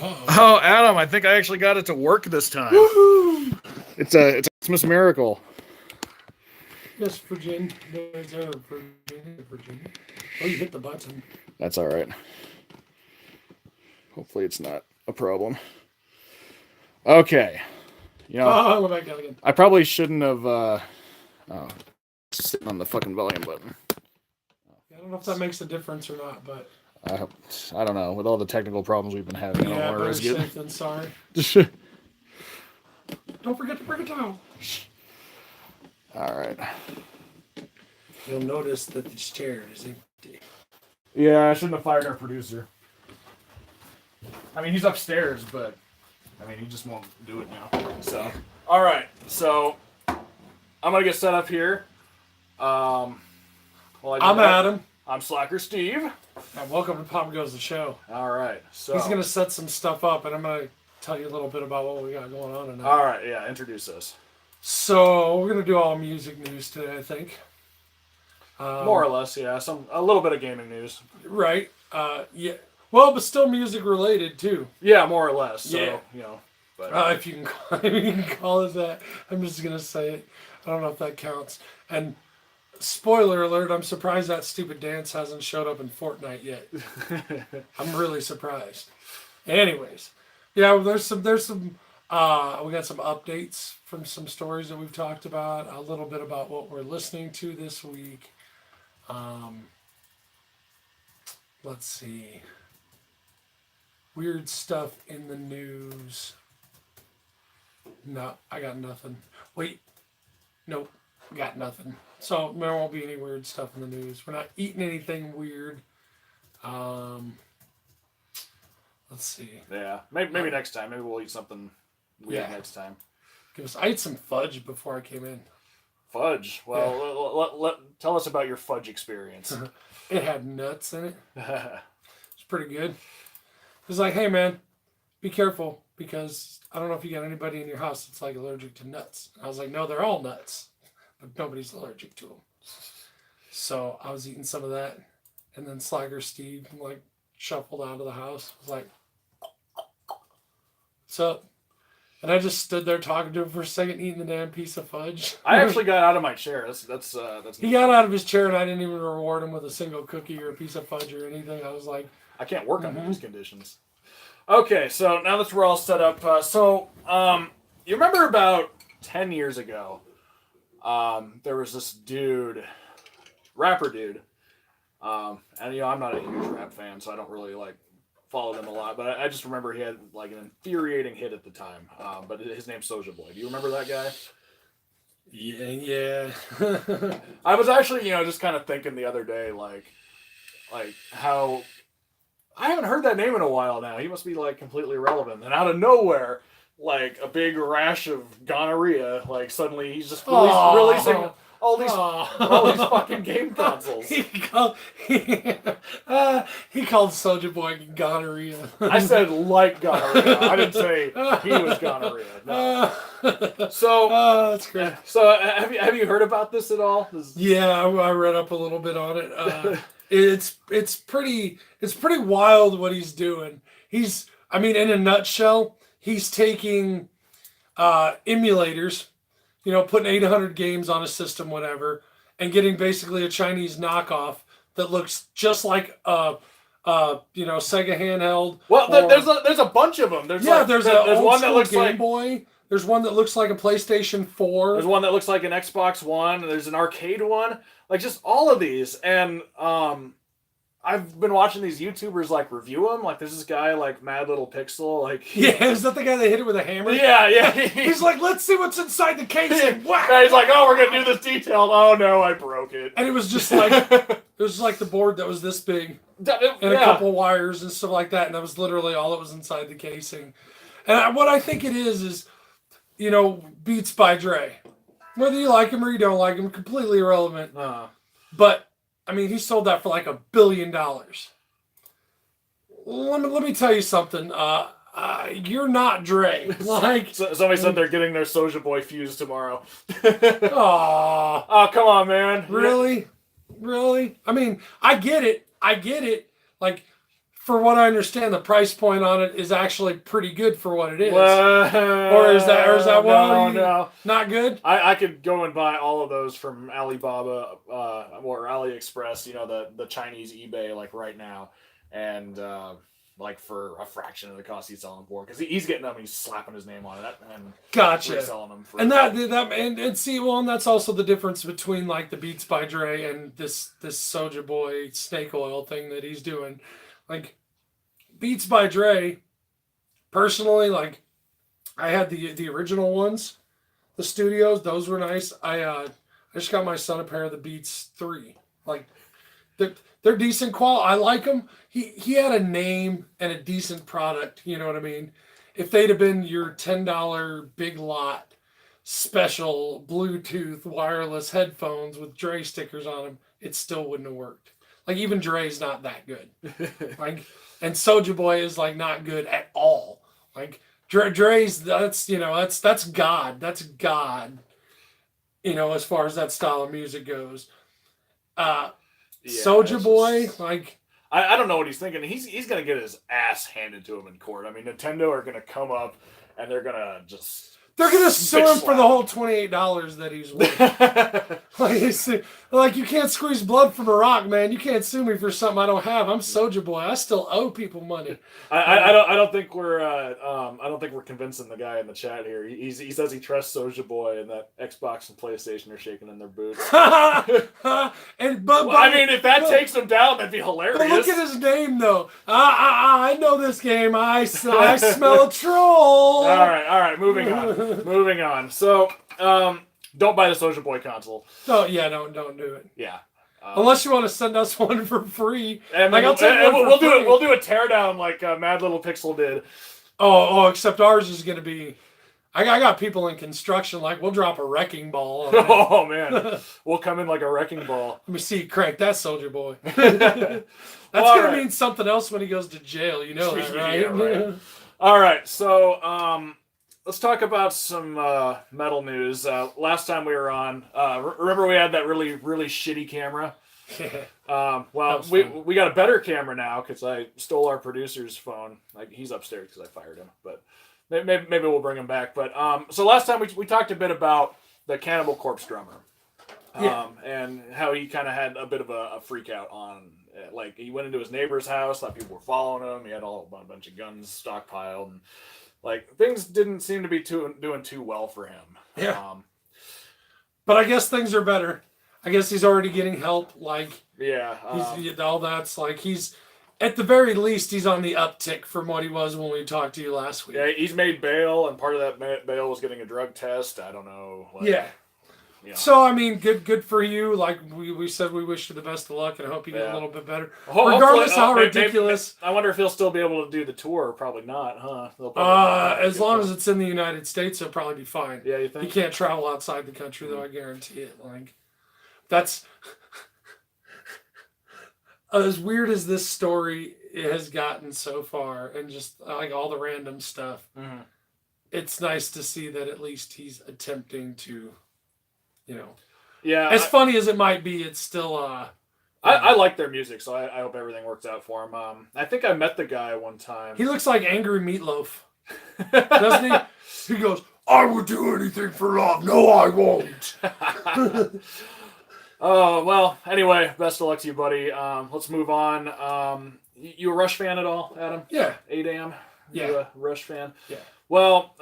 Oh, Adam, I think I actually got it to work this time. Woohoo! It's a Christmas miracle. Yes, Virginia. Virginia. Oh, you hit the button. That's all right. Hopefully it's not a problem. Okay. You know, Oh, I went back out again. I probably shouldn't have sitting on the fucking volume button. I don't know if that makes a difference or not, but I don't know. With all the technical problems we've been having, yeah, I don't better get... safe than sorry. Don't forget to bring a towel. All right. You'll notice that this chair is empty. Yeah, I shouldn't have fired our producer. I mean, he's upstairs, but I mean, he just won't do it now. So, all right. So, I'm gonna get set up here. I'm Adam. I'm Slacker Steve. And welcome to Pop Goes the Show. All right. So he's gonna set some stuff up, and I'm gonna tell you a little bit about what we got going on tonight. All right. Yeah. Introduce us. So we're gonna do all music news today, I think. More or less, yeah. A little bit of gaming news. Right. Yeah. Well, but still music related too. Yeah, more or less. So, yeah. You know. But if you can call it that, I'm just gonna say it. I don't know if that counts. And spoiler alert: I'm surprised that stupid dance hasn't showed up in Fortnite yet. I'm really surprised. Anyways, yeah, there's some. We got some updates from some stories that we've talked about. A little bit about what we're listening to this week. Let's see. Weird stuff in the news. No, I got nothing. Wait. Nope. Got nothing. So there won't be any weird stuff in the news. We're not eating anything weird. Let's see. Yeah. Maybe next time. Maybe we'll eat something weird next time. I ate some fudge before I came in. Fudge? Well, tell us about your fudge experience. It had nuts in it. It's pretty good. It was like, hey man, be careful because I don't know if you got anybody in your house that's like allergic to nuts. I was like, no, they're all nuts, but nobody's allergic to them. So I was eating some of that, and then Slacker Steve like shuffled out of the house. I was like, what's up? And I just stood there talking to him for a second, eating the damn piece of fudge. I actually got out of my chair. That's. He got out of his chair, and I didn't even reward him with a single cookie or a piece of fudge or anything. I was like, I can't work under these conditions. Okay, so now that we're all set up, you remember about 10 years ago, there was this rapper dude, and I'm not a huge rap fan, so I don't really follow them a lot, but I just remember he had an infuriating hit at the time, but his name's Soulja Boy. Do you remember that guy? Yeah. I was actually, just kind of thinking the other day, how I haven't heard that name in a while now. He must be completely irrelevant. And out of nowhere, a big rash of gonorrhea, suddenly he's just releasing all these fucking game consoles. He called Soulja Boy gonorrhea. I said gonorrhea. I didn't say he was gonorrhea. No. So that's great. So have you heard about this at all? Yeah, I read up a little bit on it. It's pretty wild what he's doing. In a nutshell, he's taking emulators, putting 800 games on a system, whatever, and getting basically a Chinese knockoff that looks just like a Sega handheld. Well, there's a bunch of them. There's one that looks Game like Boy. There's one that looks like a PlayStation 4. There's one that looks like an Xbox One. There's an arcade one. Just all of these. And I've been watching these YouTubers review them. There's this guy Mad Little Pixel. Yeah, is that the guy that hit it with a hammer? Yeah. He's like, let's see what's inside the casing. Whack! And he's like, oh, we're gonna do this detailed. Oh no, I broke it. And it was just the board that was this big, and a couple wires and stuff like that. And that was literally all that was inside the casing. And what I think it is Beats by Dre. Whether you like him or you don't like him, completely irrelevant. But he sold that for $1 billion. Let me tell you something. You're not Dre. Somebody said they're getting their Soulja Boy fuse tomorrow. Aww. Oh, come on, man. Really? I get it. for what I understand, the price point on it is actually pretty good for what it is. Well, or is that one no. not good? I could go and buy all of those from Alibaba or AliExpress, the Chinese eBay, like right now, and like for a fraction of the cost he's selling for, because he's getting them and he's slapping his name on it and gotcha reselling them for and and that's also the difference between like the Beats by Dre and this Soulja Boy snake oil thing that he's doing. Like Beats by Dre, personally, like I had the original ones, the studios, those were nice. I just got my son a pair of the Beats 3. Like they're decent quality. I like them. He had a name and a decent product, you know what I mean? If they'd have been your $10 big lot special Bluetooth wireless headphones with Dre stickers on them, it still wouldn't have worked. Like even Dre's not that good. Like, and Soulja Boy is like not good at all. Like Dre's that's God. That's God. As far as that style of music goes. Soulja Boy, like I don't know what he's thinking. He's gonna get his ass handed to him in court. I mean, Nintendo are gonna come up and they're gonna sue him for the whole $28 that he's worth. like you can't squeeze blood from a rock, man. You can't sue me for something I don't have. I'm Soulja Boy. I still owe people money. I don't think we're convincing the guy in the chat here. He says he trusts Soulja Boy, and that Xbox and PlayStation are shaking in their boots. I mean, if that takes him down, that'd be hilarious. But look at his name, though. I know this game. I smell a troll. All right. Moving on. So, don't buy the Soulja Boy console. Oh yeah, don't do it. Yeah. Unless you want to send us one for free. And like, I'll take one for free. We'll do a teardown like Mad Little Pixel did. Oh, except ours is going to be... I got people in construction, like, we'll drop a wrecking ball on it. Oh, man. We'll come in like a wrecking ball. Let me see you crank that, Soulja Boy. That's going to mean something else when he goes to jail. You know that, right? Yeah, right. All right, so... let's talk about some metal news. Last time we were on, remember we had that really, really shitty camera? Well, we got a better camera now because I stole our producer's phone. Like, he's upstairs because I fired him, but maybe we'll bring him back. But so last time we talked a bit about the Cannibal Corpse drummer, and how he kind of had a bit of a freak out on. Like, he went into his neighbor's house, thought people were following him. He had a bunch of guns stockpiled, and like, things didn't seem to be doing too well for him. Yeah. But I guess things are better. I guess he's already getting help. Like, yeah. All that's like, he's, at the very least, he's on the uptick from what he was when we talked to you last week. Yeah, he's made bail, and part of that bail was getting a drug test. I don't know. Like, yeah. So, I mean, good for you. Like we said, we wish you the best of luck and hope you get a little bit better. Regardless how ridiculous. I wonder if he'll still be able to do the tour. Probably not, huh? As long as it's in the United States, he'll probably be fine. Yeah, you think? He can't travel outside the country, though, I guarantee it. Like, that's... as weird as this story has gotten so far, and just, like, all the random stuff, it's nice to see that at least he's attempting to... Yeah. As funny as it might be, it's still. I like their music, so I hope everything works out for him. I think I met the guy one time. He looks like Angry Meatloaf, doesn't he? He goes, "I would do anything for love. No, I won't." Oh well. Anyway, best of luck to you, buddy. Let's move on. You a Rush fan at all, Adam? Yeah. 8 a.m. Yeah. You a Rush fan? Yeah. Well,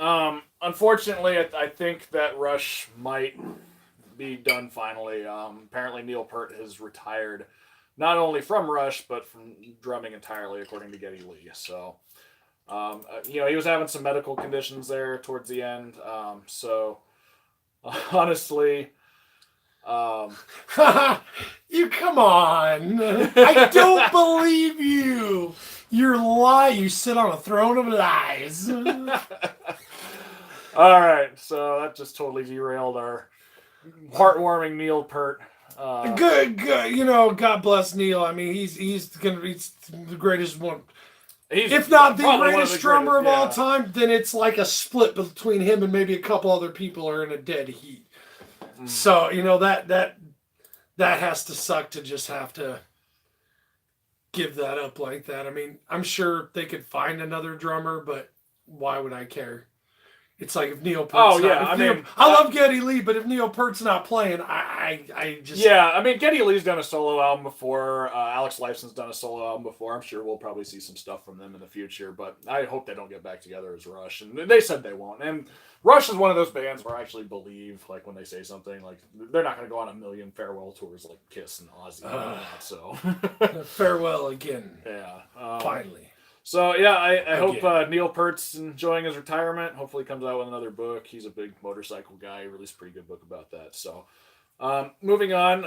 unfortunately, I think that Rush might be done finally. Apparently Neil Peart has retired, not only from Rush, but from drumming entirely, according to Geddy Lee. So, he was having some medical conditions there towards the end. So, honestly... you come on. I don't believe you. You're lying. You sit on a throne of lies. All right, so that just totally derailed our heartwarming Neil Peart. Good. God bless Neil. I mean, he's the greatest one. If not the greatest drummer of all time, then it's like a split between him and maybe a couple other people are in a dead heat. So that has to suck to just have to give that up like that. I mean, I'm sure they could find another drummer, but why would I care? It's like if Neil Peart's I love Geddy Lee, but if Neil Peart's not playing, I just... Yeah, I mean, Geddy Lee's done a solo album before. Alex Lifeson's done a solo album before. I'm sure we'll probably see some stuff from them in the future, but I hope they don't get back together as Rush. And they said they won't. And Rush is one of those bands where I actually believe, like, when they say something, like, they're not going to go on a million farewell tours like Kiss and Ozzy. So farewell again. Yeah. Finally. So, yeah, I hope Neil Peart's enjoying his retirement. Hopefully he comes out with another book. He's a big motorcycle guy. He released a pretty good book about that. So, moving on.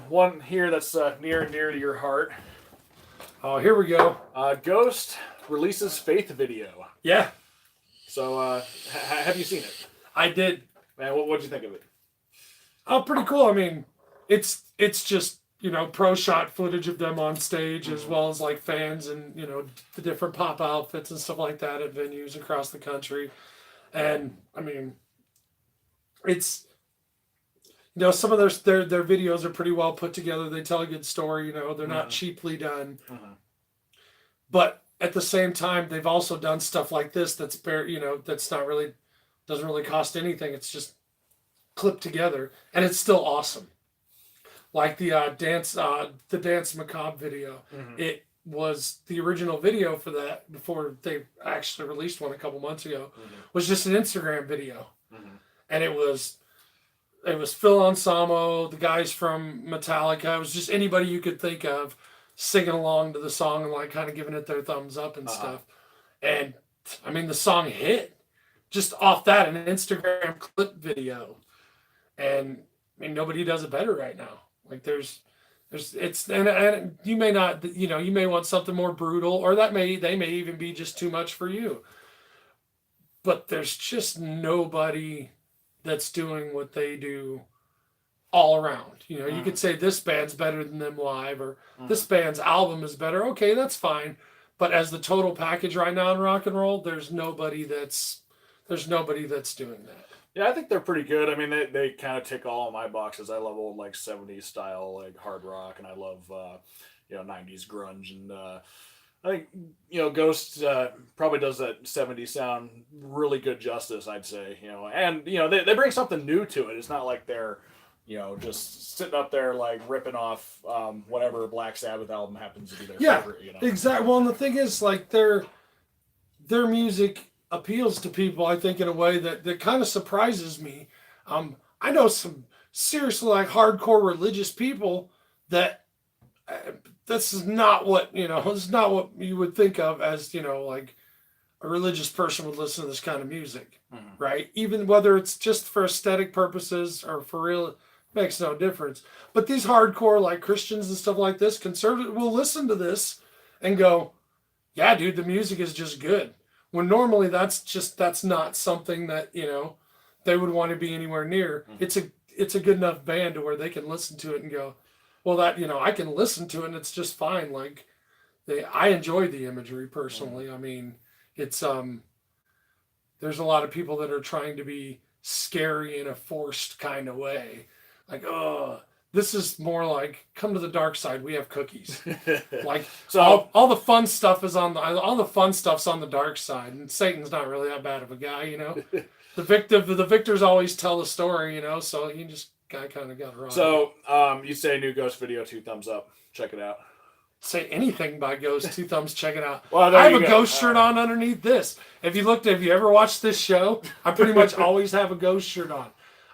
One here that's near and dear to your heart. Oh, here we go. Ghost releases Faith video. Yeah. So, have you seen it? I did. Man, what'd you think of it? Oh, pretty cool. I mean, it's just... pro shot footage of them on stage, as well as like fans and, the different pop outfits and stuff like that at venues across the country. And I mean, it's, some of their videos are pretty well put together. They tell a good story, they're not cheaply done. But at the same time, they've also done stuff like this that's that's not really, doesn't really cost anything. It's just clipped together and it's still awesome. Like the Dance Macabre video. It was the original video for that before they actually released one a couple months ago. Was just an Instagram video, and it was Phil Anselmo, the guys from Metallica. It was just anybody you could think of singing along to the song and like kind of giving it their thumbs up and stuff. And I mean, the song hit just off that, an Instagram clip video, and I mean nobody does it better right now. Like and you may not, you may want something more brutal, or they may even be just too much for you. But there's just nobody that's doing what they do all around. You could say this band's better than them live, or this band's album is better. Okay, that's fine. But as the total package right now in rock and roll, there's nobody that's doing that. Yeah, I think they're pretty good. I mean, they kind of tick all of my boxes. I love old, like, 70s style, like, hard rock, and I love, 90s grunge. And I think, Ghost probably does that 70s sound really good justice, I'd say. And, they bring something new to it. It's not like they're, just sitting up there, like, ripping off whatever Black Sabbath album happens to be their favorite, Exactly. Well, and the thing is, like, their music appeals to people, I think, in a way that kind of surprises me. I know some seriously like hardcore religious people that this is not what this is not what you would think of as like a religious person would listen to this kind of music, right? Even whether it's just for aesthetic purposes or for real, makes no difference. But these hardcore like Christians and stuff like this, conservative, will listen to this and go, "Yeah, dude, the music is just good." When normally that's not something that, they would want to be anywhere near. It's a good enough band to where they can listen to it and go, well, that, I can listen to it and it's just fine. Like I enjoy the imagery personally. I mean, it's, there's a lot of people that are trying to be scary in a forced kind of way. Like, oh, this is more like, come to the dark side. We have cookies. Like, so all the fun stuff is all the fun stuff's on the dark side, and Satan's not really that bad of a guy, The victors always tell the story, So you just kind of got it wrong. So you say new Ghost video, 2 thumbs up. Check it out. Say anything by Ghost, 2 thumbs. Check it out. Well, I have a Ghost shirt on underneath this. If you ever watched this show, I pretty much always have a Ghost shirt on.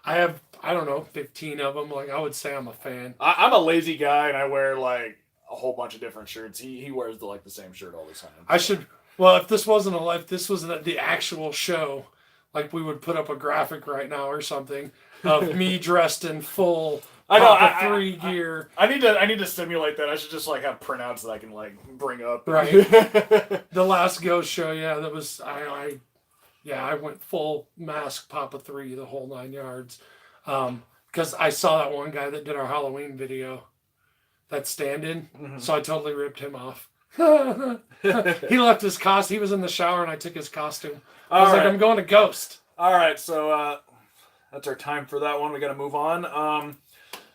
I have, I don't know, 15 of them. Like, I would say I'm a fan. I'm a lazy guy, and I wear, like, a whole bunch of different shirts. He wears, the same shirt all the time. If this was the actual show, like, we would put up a graphic right now or something of me dressed in full Papa 3 gear. I need to simulate that. I should just, like, have printouts that I can, like, bring up. Right. The last Ghost show, yeah, that was, I went full mask Papa 3, the whole 9 yards. Because I saw that one guy that did our Halloween video, that stand-in, so I totally ripped him off. He left his costume. He was in the shower, and I took his costume. I was like, I'm going to Ghost. All right, so that's our time for that one. We got to move on.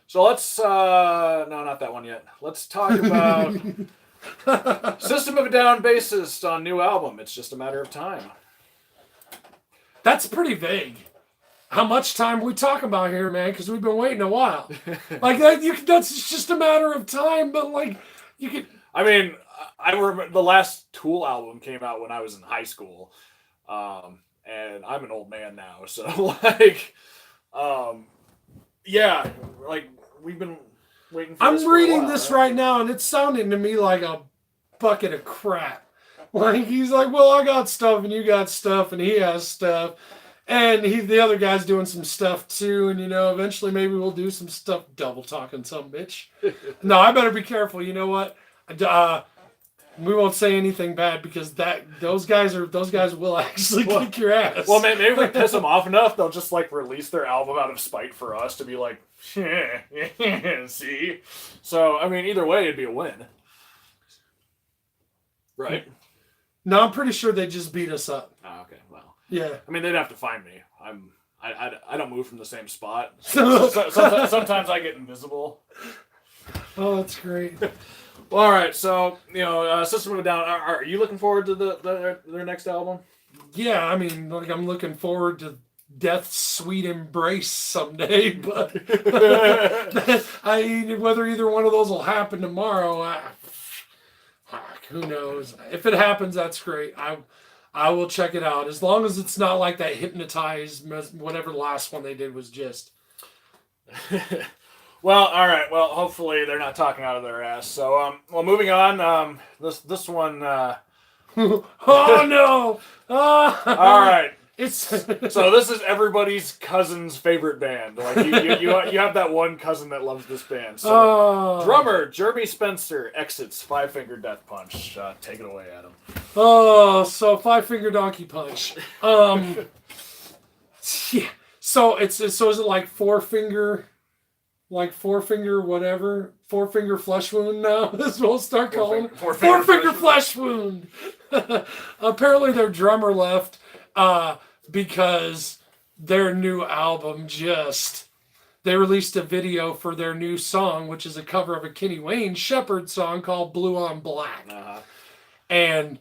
So let's no, not that one yet. Let's talk about System of a Down bassist on new album. It's just a matter of time. That's pretty vague. How much time we talking about here, man? Because we've been waiting a while. Like that, that's just a matter of time. But like, you could. I mean, I remember the last Tool album came out when I was in high school, and I'm an old man now. So like, yeah, like we've been waiting. For I'm reading this right now, and it's sounding to me like a bucket of crap. Like he's like, well, I got stuff, and you got stuff, and he has stuff. And the other guy's doing some stuff too, and eventually maybe we'll do some stuff. Double talking some bitch. No, I better be careful. You know what? We won't say anything bad because those guys will actually kick your ass. Well, maybe if we piss them off enough, they'll just like release their album out of spite for us to be like, see. So I mean, either way, it'd be a win, right? No, I'm pretty sure they just beat us up. Oh, okay, well. Yeah. I mean, they'd have to find me. I don't move from the same spot. Sometimes I get invisible. Oh, that's great. Well, all right. So System of a Down. Are you looking forward to their next album? Yeah, I mean, like I'm looking forward to Death's sweet embrace someday, but whether either one of those will happen tomorrow, who knows? If it happens, that's great. I will check it out as long as it's not like that Hypnotized, whatever the last one they did was just. Well, all right. Well, hopefully they're not talking out of their ass. So, moving on. This one. Oh no! All right. It's so this is everybody's cousin's favorite band. Like you have that one cousin that loves this band. So drummer Jeremy Spencer exits Five Finger Death Punch. Take it away, Adam. Oh, so Five Finger Donkey Punch. Yeah. So is it like four finger whatever? Four finger flesh wound now? This will start calling it. Four finger flesh wound. Apparently their drummer left because their new album they released a video for their new song, which is a cover of a Kenny Wayne Shepherd song called Blue on Black. Uh-huh. And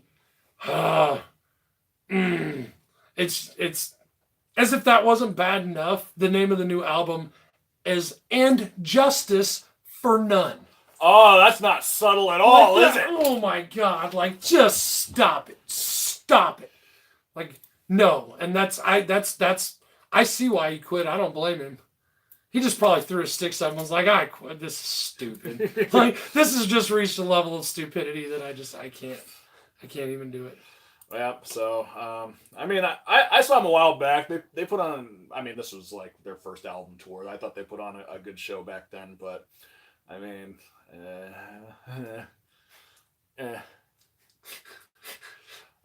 it's as if that wasn't bad enough. The name of the new album is And Justice for None. Oh, that's not subtle at all, is it? Oh my God, like just stop it. Stop it. Like no. And I see why he quit. I don't blame him. He just probably threw his sticks up and was like, I quit. This is stupid. Like this has just reached a level of stupidity that I can't even do it. Yeah, so, I mean, I saw them a while back. They put on, I mean, this was like their first album tour. I thought they put on a good show back then, but, I mean,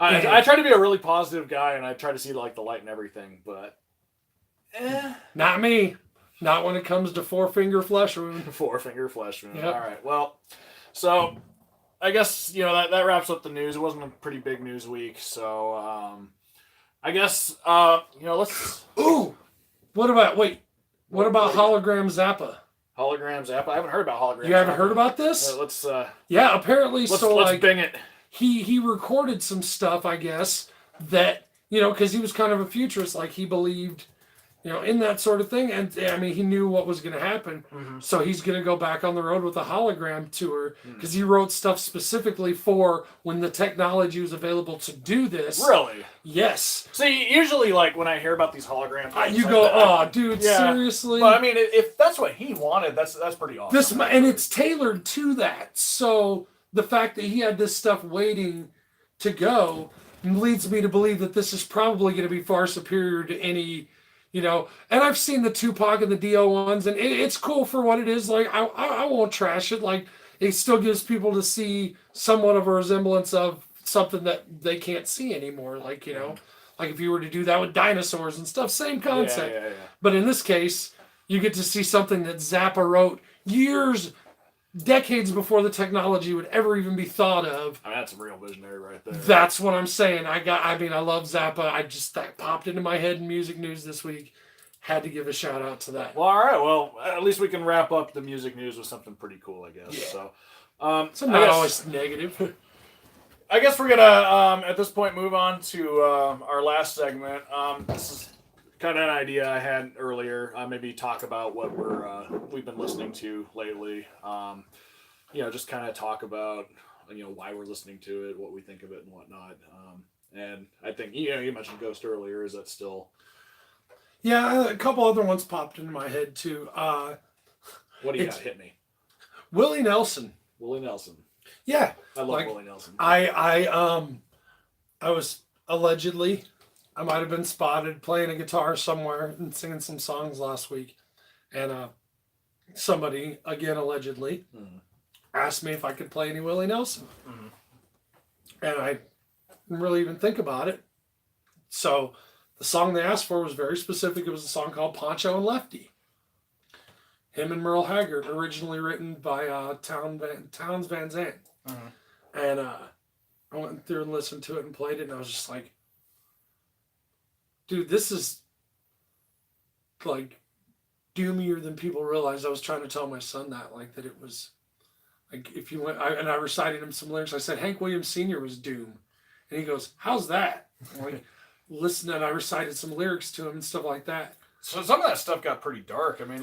I try to be a really positive guy, and I try to see, like, the light and everything, but, Not me. Not when it comes to Four Finger Flesh Wound. Four Finger Flesh Wound. Yep. All right, well, so I guess, that wraps up the news. It wasn't a pretty big news week, so I guess, let's... Ooh! What about Hologram Zappa? Hologram Zappa? I haven't heard about Hologram Zappa. You haven't heard about this? Let's... Yeah, apparently, let's bing it. He recorded some stuff, I guess, that, because he was kind of a futurist, like he believed... in that sort of thing. And, I mean, he knew what was going to happen. Mm-hmm. So he's going to go back on the road with a hologram tour because he wrote stuff specifically for when the technology was available to do this. Really? Yes. See, usually, like, when I hear about these holograms... you go, oh, dude, seriously? But, I mean, if that's what he wanted, that's pretty awesome. And it's tailored to that. So the fact that he had this stuff waiting to go leads me to believe that this is probably going to be far superior to any... and I've seen the Tupac and the Dio ones, and it's cool for what it is. Like, I won't trash it. Like, it still gives people to see somewhat of a resemblance of something that they can't see anymore. Like, like if you were to do that with dinosaurs and stuff, same concept. Yeah. But in this case, you get to see something that Zappa wrote decades before the technology would ever even be thought of. I mean, that's a real visionary right there. That's what I'm saying. I love Zappa. That popped into my head in music news this week. Had to give a shout out to that. Well, all right. Well, at least we can wrap up the music news with something pretty cool, I guess. Yeah. So, So not always negative. I guess we're gonna at this point move on to our last segment. This is kind of an idea I had earlier. Maybe talk about what we've been listening to lately. Just kind of talk about why we're listening to it, what we think of it, and whatnot. And I think you mentioned Ghost earlier. Is that still? Yeah, a couple other ones popped into my head too. What do you got? Hit me. Willie Nelson. Willie Nelson. Yeah, I love Willie Nelson. I was allegedly, I might have been spotted playing a guitar somewhere and singing some songs last week, and somebody again allegedly asked me if I could play any Willie Nelson, and I didn't really even think about it. So the song they asked for was very specific. It was a song called Poncho and Lefty. Him and Merle Haggard, originally written by Townes Van Zandt. And I went through and listened to it and played it, and I was just like, dude, this is like doomier than people realize. I was trying to tell my son that it was like, if you went, and I recited him some lyrics. I said, Hank Williams Sr. was Doom. And he goes, how's that? I'm like, listen, and I recited some lyrics to him and stuff like that. So some of that stuff got pretty dark. I mean,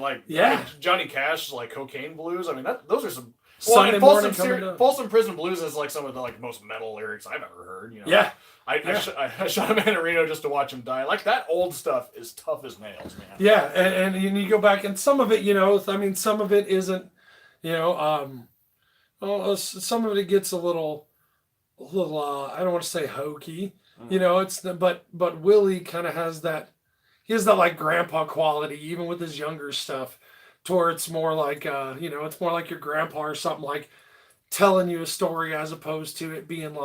Johnny Cash's Cocaine Blues. I mean, those are some. Sunday morning coming up. Folsom Prison Blues is some of the most metal lyrics I've ever heard. Yeah. I shot a man in Reno just to watch him die. That old stuff is tough as nails, man. Yeah, and you go back, and some of it, some of it isn't, some of it gets a little, I don't want to say hokey, but Willie kind of has that. He has that grandpa quality, even with his younger stuff, to where it's more like, it's more like your grandpa or something, telling you a story as opposed to it being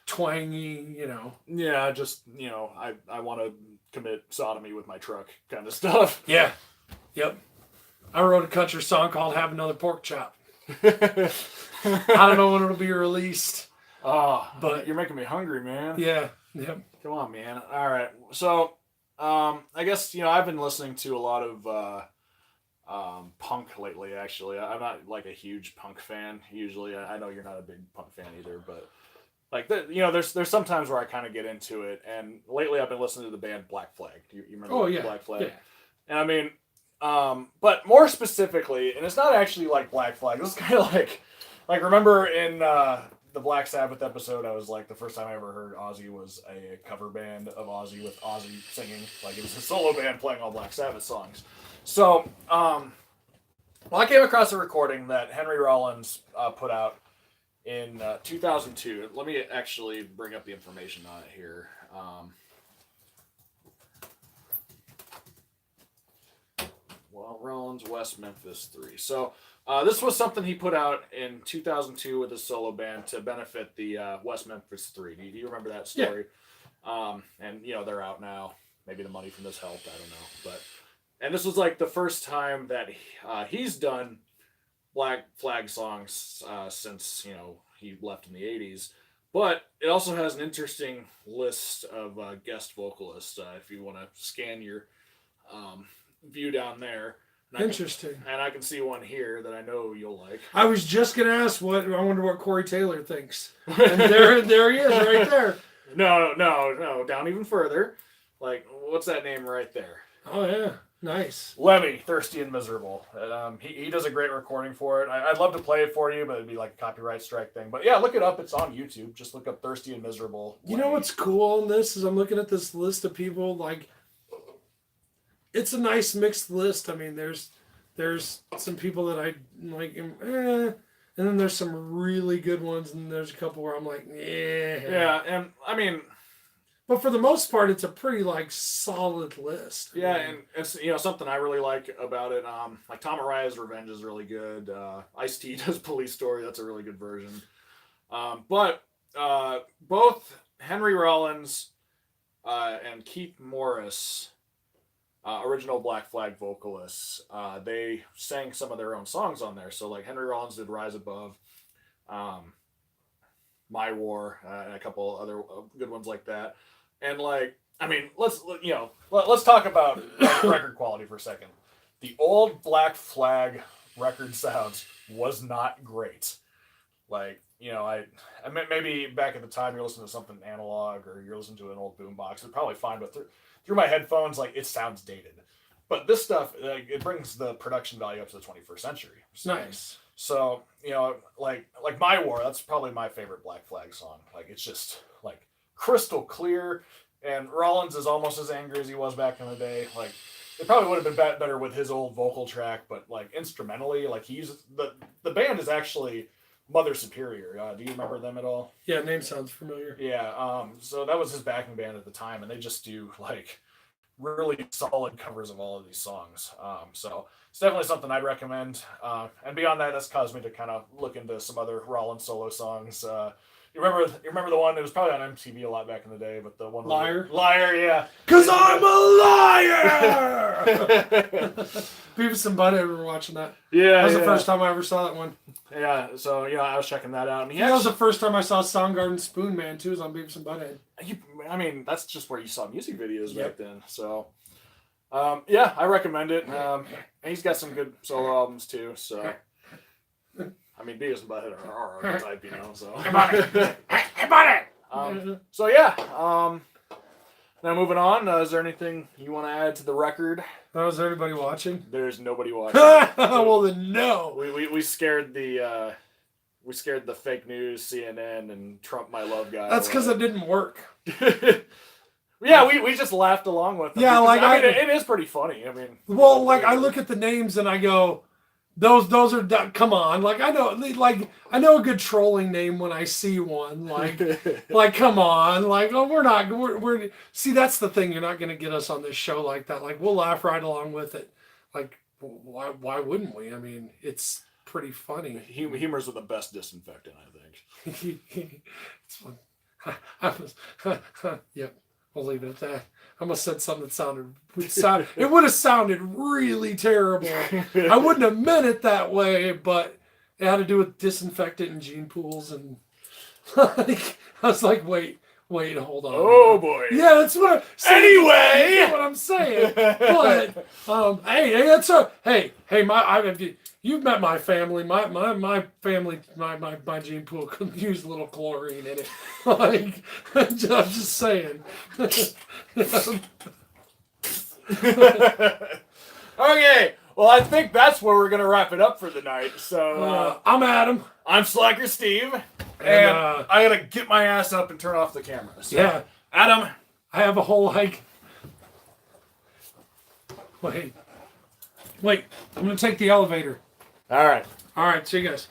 twangy, Yeah, just, I want to commit sodomy with my truck kind of stuff. Yeah. Yep. I wrote a country song called Have Another Pork Chop. I don't know when it'll be released. But you're making me hungry, man. Yeah. Yep. Come on, man. All right. So, I guess, I've been listening to a lot of punk lately, actually. I'm not a huge punk fan usually. I know you're not a big punk fan either, but there's some times where I kind of get into it, and lately I've been listening to the band Black Flag. Do you remember Black Flag? Yeah. And I mean, but more specifically, and it's not actually Black Flag. It was kind of remember in the Black Sabbath episode, I was the first time I ever heard Ozzy was a cover band of Ozzy with Ozzy singing. It was a solo band playing all Black Sabbath songs. So, I came across a recording that Henry Rollins put out in 2002. Let me actually bring up the information on it here. Rollins, West Memphis 3. So, this was something he put out in 2002 with his solo band to benefit the West Memphis 3. Do you remember that story? Yeah. And, they're out now. Maybe the money from this helped. I don't know. And this was the first time that he's done Black Flag songs since, he left in the 80s. But it also has an interesting list of guest vocalists if you want to scan your view down there. Interesting. And I can see one here that I know you'll like. I was just going to ask I wonder what Corey Taylor thinks. And there he is right there. No, down even further. What's that name right there? Oh, yeah. Nice. Lemmy, Thirsty and Miserable. He does a great recording for it. I'd love to play it for you, but it'd be a copyright strike thing. But yeah, look it up. It's on YouTube. Just look up Thirsty and Miserable. You know what's cool on this is I'm looking at this list of people, it's a nice mixed list. I mean, there's some people that I like, and then there's some really good ones, and there's a couple where I'm like, yeah. Yeah, and I mean, but for the most part, it's a pretty solid list. Yeah, and it's something I really like about it. Tom Araya's Revenge is really good. Ice-T does Police Story. That's a really good version. But both Henry Rollins and Keith Morris, original Black Flag vocalists, they sang some of their own songs on there. So Henry Rollins did Rise Above, My War, and a couple other good ones like that. And let's talk about record quality for a second. The old Black Flag record sounds was not great. Like, I maybe back at the time you're listening to something analog or you're listening to an old boombox, it's probably fine, but through my headphones, like, it sounds dated. But this stuff, like, it brings the production value up to the 21st century. Nice. So, like My War, that's probably my favorite Black Flag song. Like, it's just, like, crystal clear, and Rollins is almost as angry as he was back in the day. Like, it probably would have been better with his old vocal track, but, like, instrumentally, like, the band is actually Mother Superior. Do you remember them at all? Yeah, name sounds familiar. Yeah, so that was his backing band at the time, and they just do, like, really solid covers of all of these songs. So it's definitely something I'd recommend. And beyond that, that's caused me to kind of look into some other Rollins solo songs. You remember the one that was probably on MTV a lot back in the day, but the one Liar, yeah. 'Cause I'm a liar. Beavis and Butthead, we were watching that. Yeah, that was the first time I ever saw that one. Yeah, so I was checking that out, and that was the first time I saw Soundgarden Spoon Man too. Was on Beavis and Butthead. I mean, that's just where you saw music videos back then. So, yeah, I recommend it. And he's got some good solo albums too. So, I mean, Beavis and Butthead are a type, So, so yeah. Now moving on. Is there anything you want to add to the record? Is there anybody watching? There's nobody watching. Well then, no. We scared the fake news, CNN, and Trump My Love guy. That's because it didn't work. Yeah, we just laughed along with it. Yeah, like it is pretty funny. I mean, well, like I look at the names and I go, those are come on. Like I know a good trolling name when I see one. Like come on. Like we're see, that's the thing. You're not gonna get us on this show like that. Like we'll laugh right along with it. Like why wouldn't we? I mean, it's pretty funny. Humor's the best disinfectant, I think. It's fun. Yep. We'll leave it at that. I almost said something that it would have sounded really terrible. I wouldn't have meant it that way, but it had to do with disinfectant and gene pools, and I was like, wait, hold on. Oh boy. Yeah, that's what I'm saying. Anyway, that's what I'm saying. But you've met my family. My family, my gene pool could use a little chlorine in it. Like, I'm just saying. Okay, well, I think that's where we're gonna wrap it up for the night. So I'm Adam. I'm Slacker Steve, and I gotta get my ass up and turn off the camera. So, yeah, Adam, I have a whole Wait, I'm gonna take the elevator. All right. See you guys.